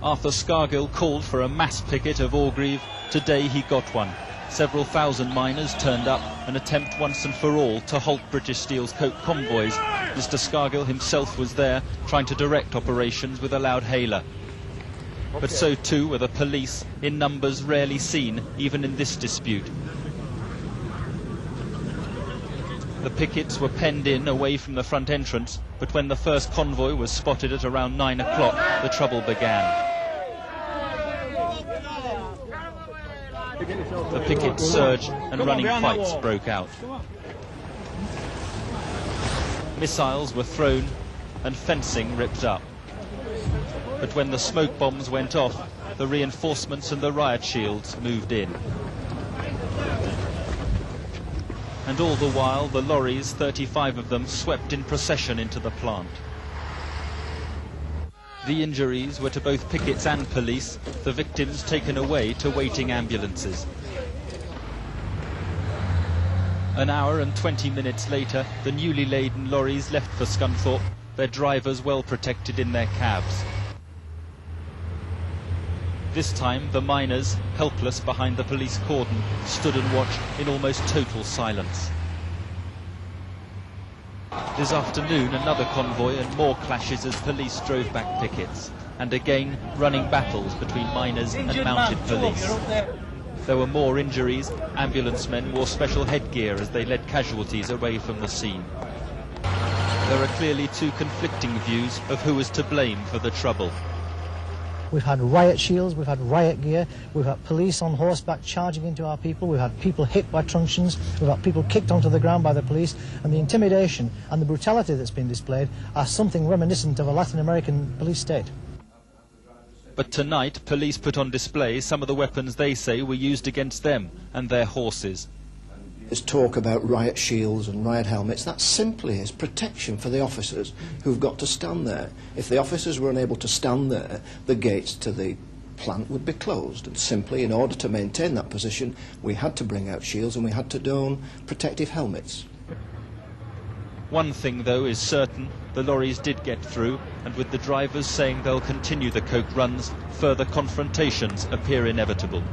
Arthur Scargill called for a mass picket of Orgreave. Today he got one. Several thousand miners turned up and attempt once and for all to halt British Steel's coke convoys. Mr. Scargill himself was there, trying to direct operations with a loud hailer. But so too were the police, in numbers rarely seen, even in this dispute. The pickets were penned in away from the front entrance, but when the first convoy was spotted at around 9 o'clock, the trouble began. The pickets surged and running fights broke out. Missiles were thrown and fencing ripped up. But when the smoke bombs went off, the reinforcements and the riot shields moved in. And all the while, the lorries, 35 of them, swept in procession into the plant. The injuries were to both pickets and police, the victims taken away to waiting ambulances. An hour and 20 minutes later, the newly laden lorries left for Scunthorpe, their drivers well protected in their cabs. This time, the miners, helpless behind the police cordon, stood and watched in almost total silence. This afternoon, another convoy and more clashes as police drove back pickets, and again running battles between miners and mounted police. There were more injuries. Ambulance men wore special headgear as they led casualties away from the scene. There are clearly two conflicting views of who is to blame for the trouble. We've had riot shields, we've had riot gear, we've had police on horseback charging into our people, we've had people hit by truncheons, we've had people kicked onto the ground by the police, and the intimidation and the brutality that's been displayed are something reminiscent of a Latin American police state. But tonight, police put on display some of the weapons they say were used against them and their horses. There's talk about riot shields and riot helmets. That simply is protection for the officers who've got to stand there. If the officers were unable to stand there, the gates to the plant would be closed. And simply, in order to maintain that position, we had to bring out shields and we had to don protective helmets. One thing, though, is certain. The lorries did get through, and with the drivers saying they'll continue the coke runs, further confrontations appear inevitable.